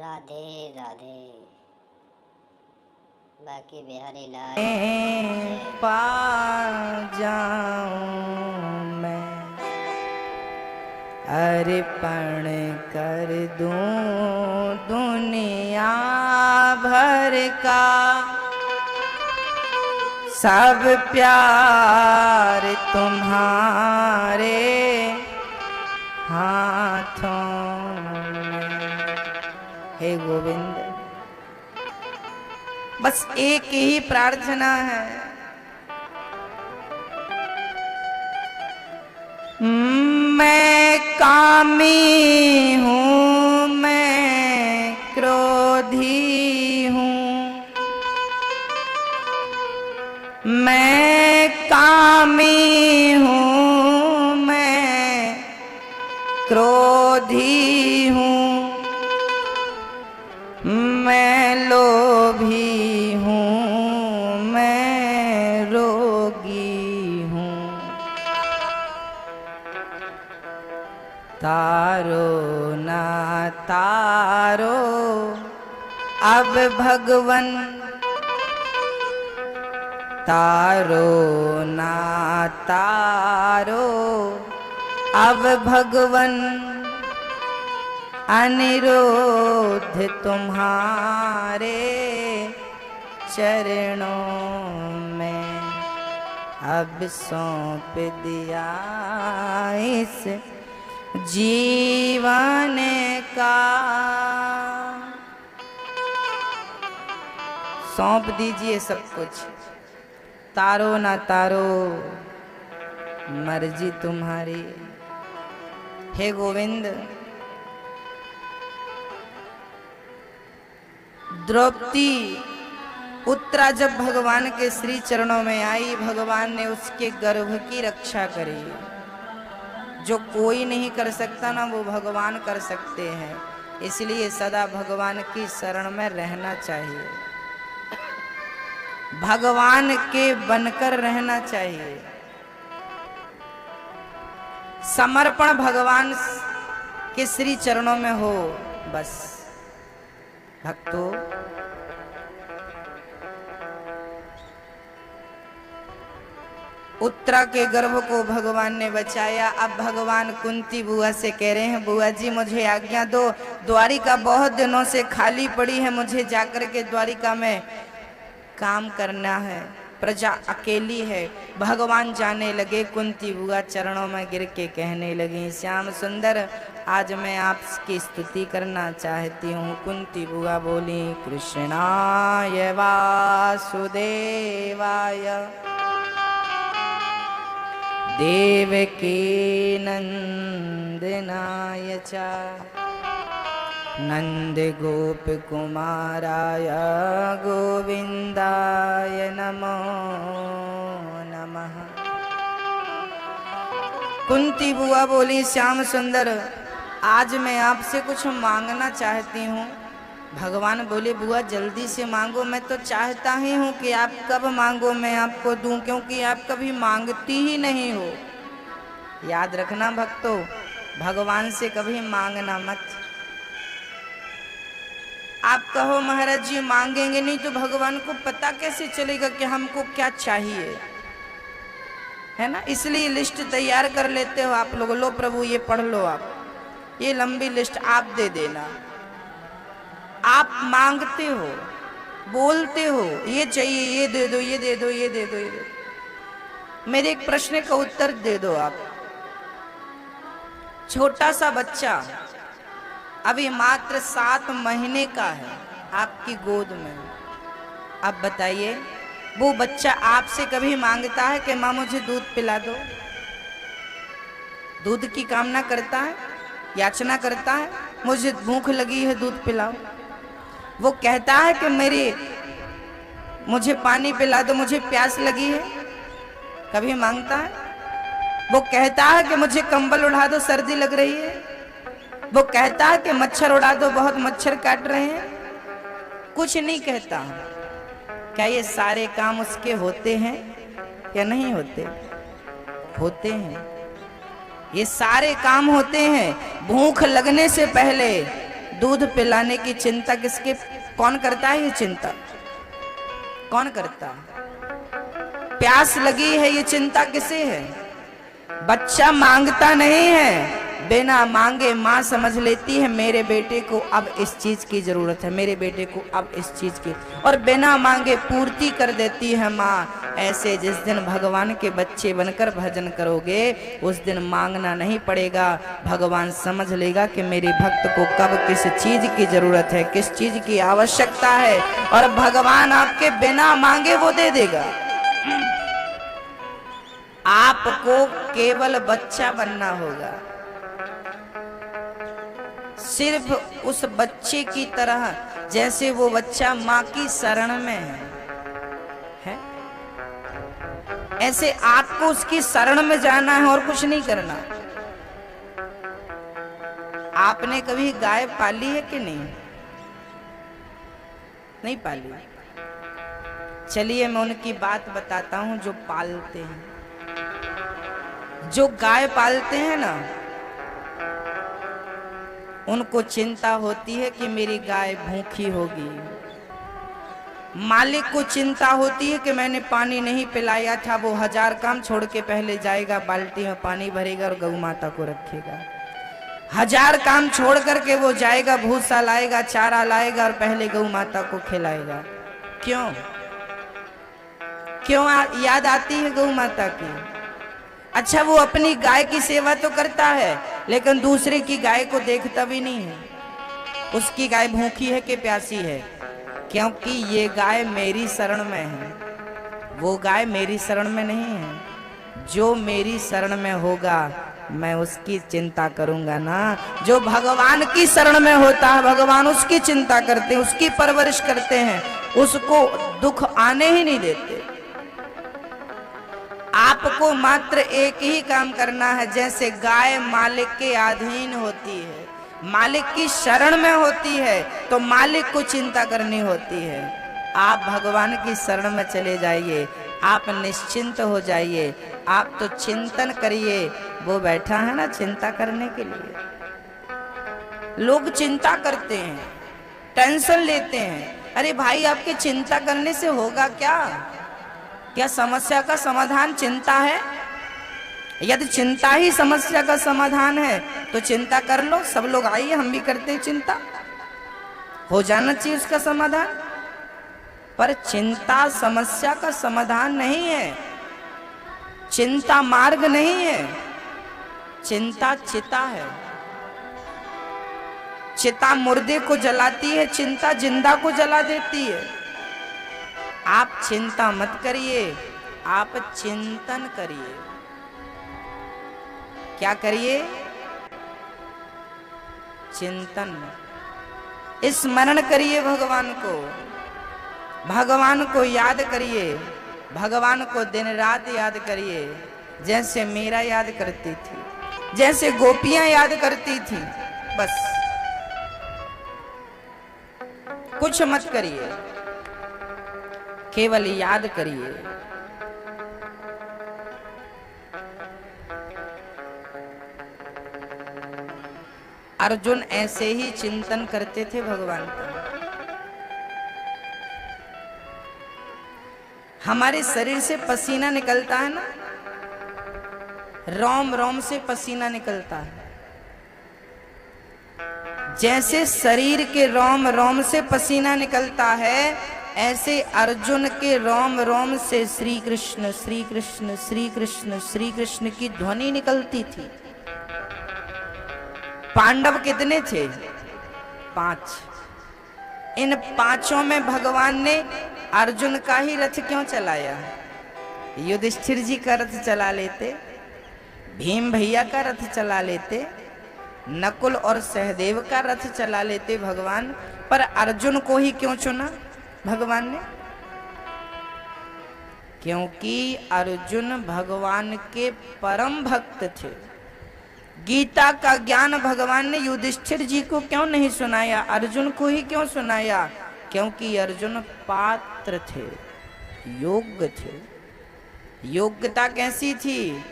राधे राधे। बाकी बिहारी लाल पा जाऊं मैं, अर्पण कर दूं दुनिया भर का सब प्यार तुम्हारे हाथों में। हे गोविंद, बस एक ही प्रार्थना है, मैं कामी हूँ, मैं क्रोधी हूँ, मैं कामी हूँ, मैं क्रोधी हूँ, मैं लोभी हूँ, मैं रोगी हूँ। तारो ना तारो अब भगवन, तारो ना तारो अब भगवन, अनिरोध तुम्हारे चरणों में अब सौंप दिया इस जीवन का। सौंप दीजिए सब कुछ, तारो ना तारो मर्जी तुम्हारी। हे गोविंद, द्रौपदी उत्तरा जब भगवान के श्री चरणों में आई, भगवान ने उसके गर्भ की रक्षा करी। जो कोई नहीं कर सकता ना, वो भगवान कर सकते हैं। इसलिए सदा भगवान की शरण में रहना चाहिए, भगवान के बनकर रहना चाहिए। समर्पण भगवान के श्री चरणों में हो बस। भक्तों, उत्तरा के गर्भ को भगवान ने बचाया। अब भगवान कुंती बुआ से कह रहे हैं, बुआ जी मुझे आज्ञा दो, द्वारिका बहुत दिनों से खाली पड़ी है, मुझे जाकर के द्वारिका में काम करना है, प्रजा अकेली है। भगवान जाने लगे, कुंती बुआ चरणों में गिर के कहने लगी, श्याम सुंदर आज मैं आपकी स्तुति करना चाहती हूँ। कुंती बुआ बोली, कृष्णाय वासुदेवाय देवकी नंदनाय च नंद गोप कुमाराय गोविंदाय नमो नमः। कुंती बुआ बोली, श्याम सुंदर आज मैं आपसे कुछ मांगना चाहती हूँ। भगवान बोले, बुआ जल्दी से मांगो, मैं तो चाहता ही हूँ कि आप कब मांगो मैं आपको दूं, क्योंकि आप कभी मांगती ही नहीं हो। याद रखना भक्तों, भगवान से कभी मांगना मत। आप कहो महाराज जी मांगेंगे नहीं तो भगवान को पता कैसे चलेगा कि हमको क्या चाहिए, है ना। इसलिए लिस्ट तैयार कर लेते हो आप लोग, लो प्रभु ये पढ़ लो, आप ये लंबी लिस्ट आप दे देना। आप मांगते हो, बोलते हो ये चाहिए, ये दे दो, ये दे दो, ये दे दो, ये दे दो। मेरे एक प्रश्न का उत्तर दे दो आप। छोटा सा बच्चा अभी मात्र 7 महीने का है आपकी गोद में, आप बताइए वो बच्चा आपसे कभी मांगता है कि माँ मुझे दूध पिला दो? दूध की कामना करता है, याचना करता है, मुझे भूख लगी है दूध पिलाओ? वो कहता है कि मुझे पानी पिला दो, मुझे प्यास लगी है? कभी मांगता है? वो कहता है कि मुझे कंबल उड़ा दो, सर्दी लग रही है? वो कहता है कि मच्छर उड़ा दो, बहुत मच्छर काट रहे हैं? कुछ नहीं कहता। क्या ये सारे काम उसके होते हैं या नहीं होते? होते हैं, ये सारे काम होते हैं। भूख लगने से पहले दूध पिलाने की चिंता किसके, कौन करता है ये चिंता, कौन करता है? प्यास लगी है ये चिंता किसे है? बच्चा मांगता नहीं है, बिना मांगे माँ समझ लेती है मेरे बेटे को अब इस चीज की जरूरत है, मेरे बेटे को अब इस चीज की, और बिना मांगे पूर्ति कर देती है माँ। ऐसे जिस दिन भगवान के बच्चे बनकर भजन करोगे उस दिन मांगना नहीं पड़ेगा, भगवान समझ लेगा कि मेरे भक्त को कब किस चीज की जरूरत है, किस चीज की आवश्यकता है, और भगवान आपके बिना मांगे वो दे देगा। आपको केवल बच्चा बनना होगा, सिर्फ उस बच्चे की तरह जैसे वो बच्चा माँ की शरण में है, ऐसे आपको उसकी शरण में जाना है और कुछ नहीं करना। आपने कभी गाय पाली है कि नहीं? नहीं पाली? चलिए मैं उनकी बात बताता हूं जो पालते हैं। जो गाय पालते हैं ना, उनको चिंता होती है कि मेरी गाय भूखी होगी। मालिक को चिंता होती है कि मैंने पानी नहीं पिलाया था, वो 1000 काम छोड़ के पहले जाएगा, बाल्टी में पानी भरेगा और गौ माता को रखेगा। 1000 काम छोड़ करके वो जाएगा, भूसा लाएगा, चारा लाएगा और पहले गौ माता को खिलाएगा। क्यों? क्यों याद आती है गौ माता की? अच्छा, वो अपनी गाय की सेवा तो करता है लेकिन दूसरे की गाय को देखता भी नहीं है। उसकी गाय भूखी है कि प्यासी है? क्योंकि ये गाय मेरी शरण में है, वो गाय मेरी शरण में नहीं है। जो मेरी शरण में होगा मैं उसकी चिंता करूंगा ना। जो भगवान की शरण में होता है भगवान उसकी चिंता करते हैं, उसकी परवरिश करते हैं, उसको दुख आने ही नहीं देते। आपको मात्र एक ही काम करना है, जैसे गाय मालिक के अधीन होती है, मालिक की शरण में होती है तो मालिक को चिंता करनी होती है। आप भगवान की शरण में चले जाइए, आप निश्चिंत हो जाइए, आप तो चिंतन करिए। वो बैठा है ना चिंता करने के लिए। लोग चिंता करते हैं, टेंशन लेते हैं। अरे भाई, आपके चिंता करने से होगा क्या? क्या समस्या का समाधान चिंता है? यदि चिंता ही समस्या का समाधान है तो चिंता कर लो। सब लोग आइए, हम भी करते हैं चिंता, हो जाना चाहिए उसका समाधान। पर चिंता समस्या का समाधान नहीं है, चिंता मार्ग नहीं है, चिंता चिता है। चिता मुर्दे को जलाती है, चिंता जिंदा को जला देती है। आप चिंता मत करिए, आप चिंतन करिए। क्या करिए? चिंतन, स्मरण करिए भगवान को, भगवान को याद करिए, भगवान को दिन रात याद करिए, जैसे मीरा याद करती थी, जैसे गोपियां याद करती थी। बस कुछ मत करिए, केवल याद करिए। अर्जुन ऐसे ही चिंतन करते थे भगवान का। हमारे शरीर से पसीना निकलता है ना, रोम रोम से पसीना निकलता है। जैसे शरीर के रोम रोम से पसीना निकलता है, ऐसे अर्जुन के रोम रोम से श्री कृष्ण श्री कृष्ण श्री कृष्ण श्री कृष्ण की ध्वनि निकलती थी। पांडव कितने थे? 5। इन 5 में भगवान ने अर्जुन का ही रथ क्यों चलाया? युधिष्ठिर जी का रथ चला लेते, भीम भैया का रथ चला लेते, नकुल और सहदेव का रथ चला लेते भगवान, पर अर्जुन को ही क्यों चुना भगवान ने? क्योंकि अर्जुन भगवान के परम भक्त थे। गीता का ज्ञान भगवान ने युधिष्ठिर जी को क्यों नहीं सुनाया, अर्जुन को ही क्यों सुनाया? क्योंकि अर्जुन पात्र थे, योग्य थे। योग्यता कैसी थी?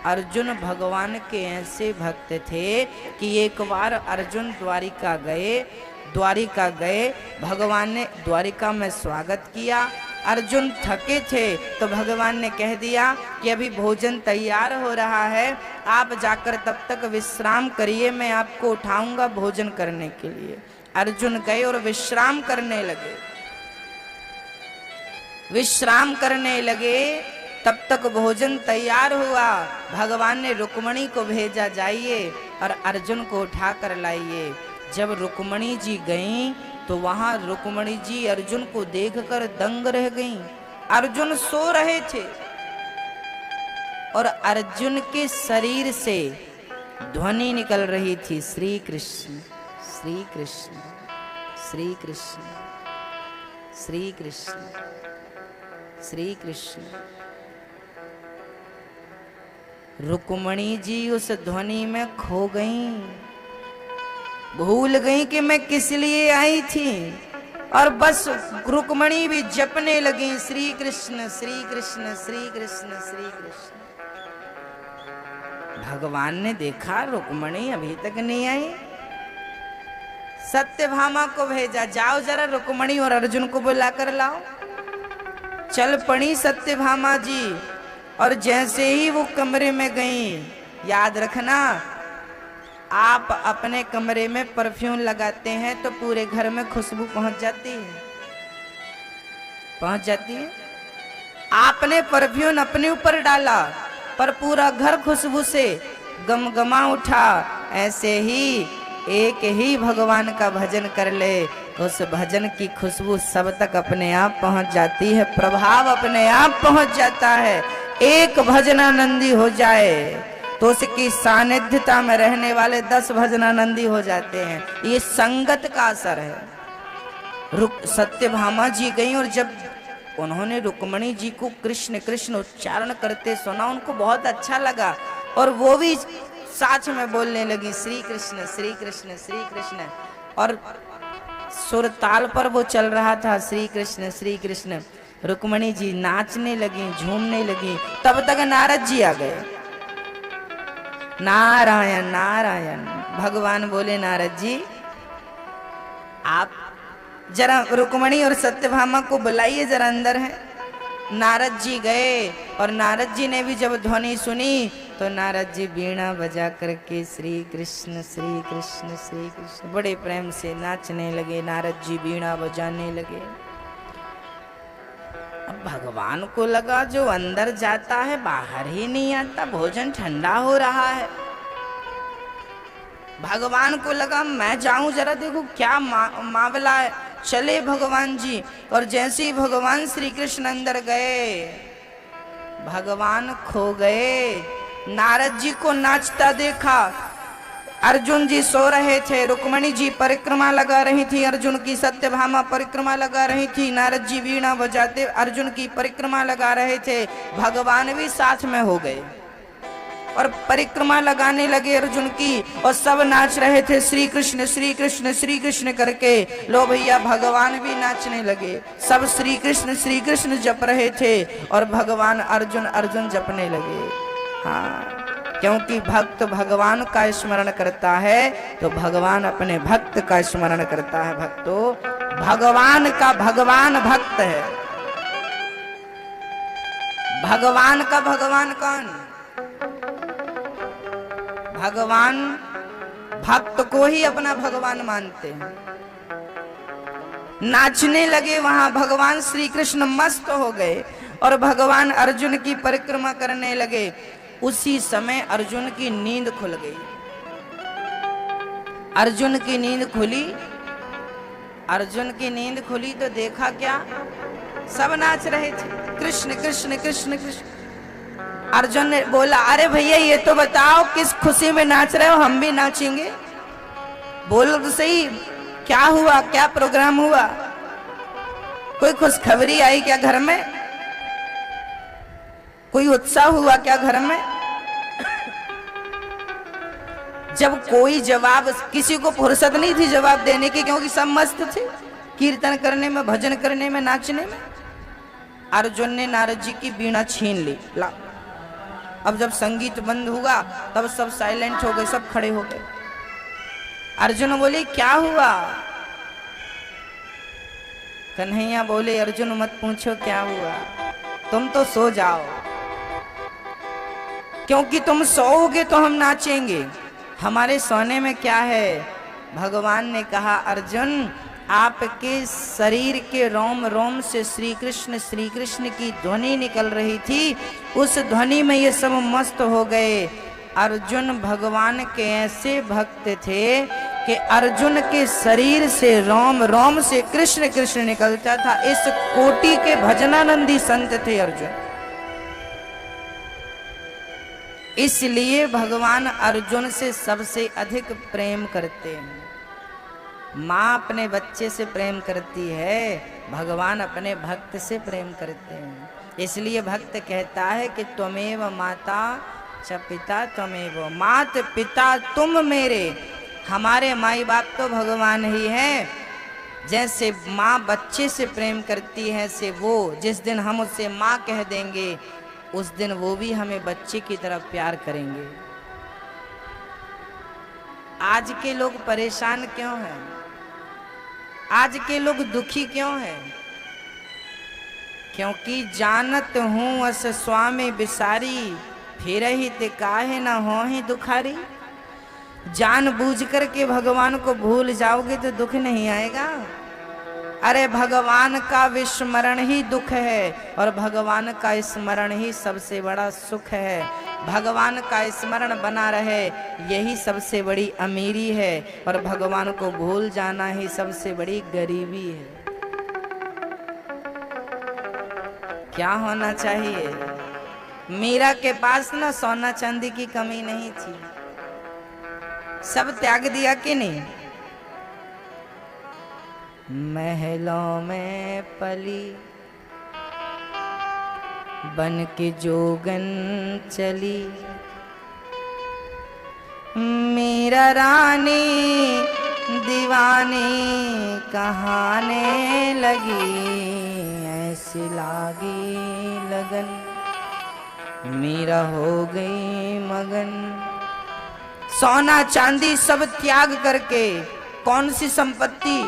अर्जुन भगवान के ऐसे भक्त थे कि एक बार अर्जुन द्वारिका गए, भगवान ने द्वारिका में स्वागत किया। अर्जुन थके थे तो भगवान ने कह दिया कि अभी भोजन तैयार हो रहा है, आप जाकर तब तक विश्राम करिए, मैं आपको उठाऊंगा भोजन करने के लिए। अर्जुन गए और विश्राम करने लगे। तब तक भोजन तैयार हुआ। भगवान ने रुक्मणी को भेजा, जाइए और अर्जुन को उठा कर लाइए। जब रुक्मणी जी गईं तो वहां रुक्मणी जी अर्जुन को देखकर दंग रह गईं। अर्जुन सो रहे थे और अर्जुन के शरीर से ध्वनि निकल रही थी, श्री कृष्ण श्री कृष्ण श्री कृष्ण श्री कृष्ण श्री कृष्ण। रुक्मणी जी उस ध्वनि में खो गईं, भूल गई कि मैं किस लिए आई थी, और बस रुक्मणी भी जपने लगी, श्री कृष्ण श्री कृष्ण श्री कृष्ण श्री कृष्ण। भगवान ने देखा रुक्मणी अभी तक नहीं आई, सत्यभामा को भेजा, जाओ जरा रुक्मणी और अर्जुन को बुला कर लाओ। चल पड़ी सत्यभामा जी, और जैसे ही वो कमरे में गईं, याद रखना आप अपने कमरे में परफ्यूम लगाते हैं तो पूरे घर में खुशबू पहुंच जाती है। आपने परफ्यूम अपने ऊपर डाला पर पूरा घर खुशबू से गमगमा उठा। ऐसे ही एक ही भगवान का भजन कर ले, उस भजन की खुशबू सब तक अपने आप पहुंच जाती है, प्रभाव अपने आप पहुंच जाता है। एक भजनानंदी हो जाए तो उसकी सानिध्यता में रहने वाले 10 भजनानंदी हो जाते हैं। ये संगत का असर है। सत्यभामा जी गई और जब उन्होंने रुक्मणी जी को कृष्ण कृष्ण उच्चारण करते सुना, उनको बहुत अच्छा लगा और वो भी साथ में बोलने लगी, श्री कृष्ण श्री कृष्ण श्री कृष्ण। और सुर ताल पर वो चल रहा था, श्री कृष्ण श्री कृष्ण। रुक्मणी जी नाचने लगी, झूमने लगी। तब तक नारद जी आ गए। नारायण नारायण। भगवान बोले, नारद जी आप जरा रुक्मणी और सत्यभामा को बुलाइए, जरा अंदर है। नारद जी गए और नारद जी ने भी जब ध्वनि सुनी तो नारद जी वीणा बजा करके श्री कृष्ण श्री कृष्ण श्री कृष्ण बड़े प्रेम से नाचने लगे। नारद जी वीणा बजाने लगे। अब भगवान को लगा जो अंदर जाता है बाहर ही नहीं आता, भोजन ठंडा हो रहा है। भगवान को लगा मैं जाऊं जरा देखो क्या मामला है। चले भगवान जी, और जैसे ही भगवान श्री कृष्ण अंदर गए, भगवान खो गए। नारद जी को नाचता देखा। अर्जुन जी सो रहे थे, रुक्मणी जी परिक्रमा लगा रही थी, अर्जुन की सत्यभामा परिक्रमा लगा रही थी, नारद जी वीणा बजाते अर्जुन की परिक्रमा लगा रहे थे। भगवान भी साथ में हो गए और परिक्रमा लगाने लगे अर्जुन की, और सब नाच रहे थे श्री कृष्ण श्री कृष्ण श्री कृष्ण करके। लो भैया भगवान भी नाचने लगे। सब श्री कृष्ण जप रहे थे और भगवान अर्जुन अर्जुन जपने लगे। हाँ, क्योंकि भक्त भगवान का स्मरण करता है तो भगवान अपने भक्त का स्मरण करता है। भक्तों, भगवान का भगवान भक्त है। भगवान का भगवान कौन? भगवान भक्त को ही अपना भगवान मानते हैं। नाचने लगे वहां। भगवान श्री कृष्ण मस्त हो गए और भगवान अर्जुन की परिक्रमा करने लगे। उसी समय अर्जुन की नींद खुल गई। अर्जुन की नींद खुली। अर्जुन की नींद खुली तो देखा क्या, सब नाच रहे थे कृष्ण कृष्ण कृष्ण कृष्ण। अर्जुन ने बोला, अरे भैया ये तो बताओ किस खुशी में नाच रहे हो, हम भी नाचेंगे। बोलो तो सही, क्या हुआ, क्या प्रोग्राम हुआ, कोई खुशखबरी आई क्या घर में, कोई उत्साह हुआ क्या घर में? जब कोई जवाब, किसी को फुर्सत नहीं थी जवाब देने की, क्योंकि सब मस्त थे कीर्तन करने में, भजन करने में, नाचने में। अर्जुन ने नारद जी की वीणा छीन ली। ला अब जब संगीत बंद हुआ तब सब साइलेंट हो गए, सब खड़े हो गए। अर्जुन बोले क्या हुआ? कन्हैया बोले अर्जुन मत पूछो क्या हुआ, तुम तो सो जाओ, क्योंकि तुम सोओगे तो हम नाचेंगे, हमारे सोने में क्या है। भगवान ने कहा अर्जुन आपके शरीर के रोम रोम से श्री कृष्ण की ध्वनि निकल रही थी, उस ध्वनि में ये सब मस्त हो गए। अर्जुन भगवान के ऐसे भक्त थे कि अर्जुन के शरीर से रोम रोम से कृष्ण कृष्ण निकलता था। इस कोटि के भजनानंदी संत थे अर्जुन। इसलिए भगवान अर्जुन से सबसे अधिक प्रेम करते हैं। माँ अपने बच्चे से प्रेम करती है, भगवान अपने भक्त से प्रेम करते हैं। इसलिए भक्त कहता है कि त्वमेव माता च पिता त्वमेव, मात पिता तुम मेरे। हमारे माई बाप तो भगवान ही है। जैसे माँ बच्चे से प्रेम करती है, से वो जिस दिन हम उससे माँ कह देंगे उस दिन वो भी हमें बच्चे की तरह प्यार करेंगे। आज के लोग परेशान क्यों हैं? आज के लोग दुखी क्यों हैं? क्योंकि जानत हूँ अस स्वामी बिसारी, फिर ही ते काहे ना हो ही दुखारी। जान बूझ कर के भगवान को भूल जाओगे तो दुख नहीं आएगा। अरे भगवान का विस्मरण ही दुख है और भगवान का स्मरण ही सबसे बड़ा सुख है। भगवान का स्मरण बना रहे यही सबसे बड़ी अमीरी है और भगवान को भूल जाना ही सबसे बड़ी गरीबी है। क्या होना चाहिए? मीरा के पास ना सोना चांदी की कमी नहीं थी, सब त्याग दिया कि नहीं? महलों में पली बन के जोगन चली, मीरा रानी दीवानी कहाने लगी, ऐसी लागी लगन मीरा हो गई मगन। सोना चांदी सब त्याग करके कौन सी संपत्ति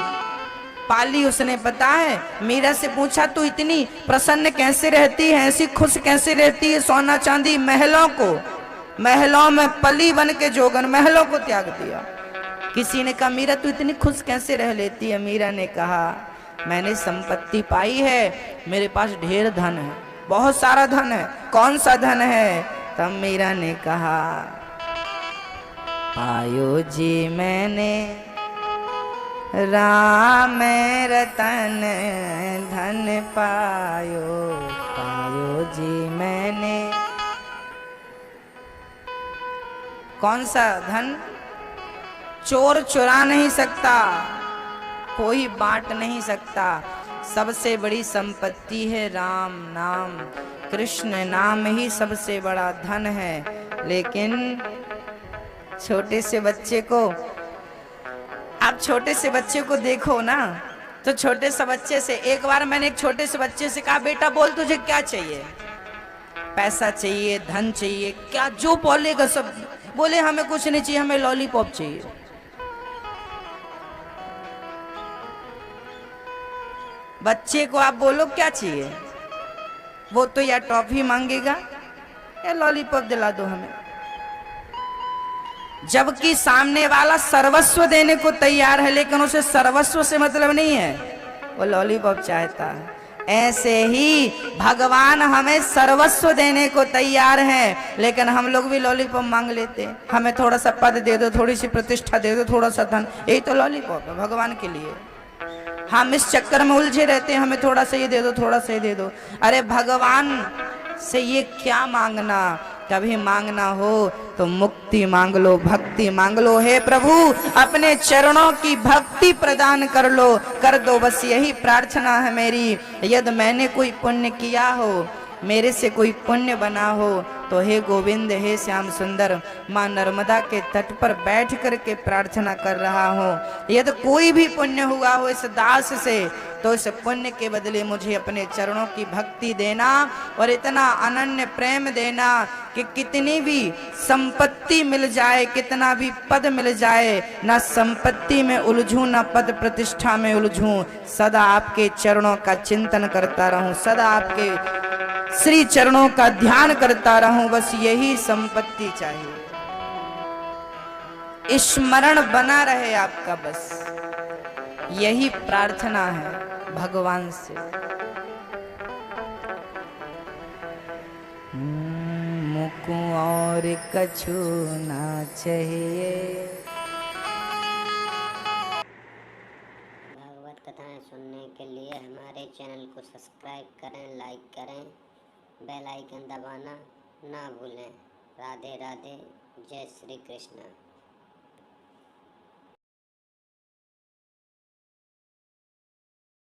पाली उसने पता है? मीरा से पूछा तू इतनी प्रसन्न कैसे रहती है, ऐसी खुश कैसे रहती है? सोना चांदी महलों में पली बन के जोगन, महलों को त्याग दिया। किसी ने कहा मीरा तू इतनी खुश कैसे रह लेती है? मीरा ने कहा मैंने संपत्ति पाई है, मेरे पास ढेर धन है, बहुत सारा धन है। कौन सा धन है? तब मीरा ने कहा पायो जी मैंने राम रतन धन पायो, पायो जी मैंने। कौन सा धन? चोर चुरा नहीं सकता, कोई बांट नहीं सकता। सबसे बड़ी संपत्ति है राम नाम, कृष्ण नाम ही सबसे बड़ा धन है। लेकिन छोटे से बच्चे को, आप छोटे से बच्चे को देखो ना, तो छोटे से बच्चे से एक बार मैंने एक छोटे से बच्चे से कहा बेटा बोल तुझे क्या चाहिए? पैसा चाहिए, धन चाहिए, क्या जो बोलेगा सब। बोले हमें कुछ नहीं चाहिए, हमें लॉलीपॉप चाहिए। बच्चे को आप बोलो क्या चाहिए, वो तो या टॉफी मांगेगा या लॉलीपॉप दिला दो हमें। जबकि सामने वाला सर्वस्व देने को तैयार है, लेकिन उसे सर्वस्व से मतलब नहीं है, वो लॉलीपॉप चाहता है। ऐसे ही भगवान हमें सर्वस्व देने को तैयार है, लेकिन हम लोग भी लॉलीपॉप मांग लेते हैं। हमें थोड़ा सा पद दे दो, थोड़ी सी प्रतिष्ठा दे दो, थोड़ा सा धन, यही तो लॉलीपॉप है भगवान के लिए। हम इस चक्कर में उलझे रहते हैं, हमें थोड़ा सा ये दे दो, थोड़ा सा ये दे दो। अरे भगवान से ये क्या मांगना? कभी मांगना हो तो मुक्ति मांग लो, भक्ति मांग लो। हे प्रभु अपने चरणों की भक्ति प्रदान कर लो, कर दो, बस यही प्रार्थना है मेरी। यदि मैंने कोई पुण्य किया हो, मेरे से कोई पुण्य बना हो, तो हे गोविंद, हे श्याम सुंदर, माँ नर्मदा के तट पर बैठ करके प्रार्थना कर रहा हूँ। यदि कोई भी पुण्य हुआ हो इस दास से, तो इस पुण्य के बदले मुझे अपने चरणों की भक्ति देना और इतना अनन्य प्रेम देना कि कितनी भी संपत्ति मिल जाए, कितना भी पद मिल जाए, ना संपत्ति में उलझूं, ना पद प्रतिष्ठा में उलझूं, सदा आपके चरणों का चिंतन करता रहूं, सदा आपके श्री चरणों का ध्यान करता रहूं, बस यही संपत्ति चाहिए। स्मरण बना रहे आपका, बस यही प्रार्थना है भगवान से। मुझको और कछु ना चाहिए। भागवत कथाएं सुनने के लिए हमारे चैनल को सब्सक्राइब करें, लाइक करें, बेल आइकन दबाना ना भूलें। राधे राधे, जय श्री कृष्ण।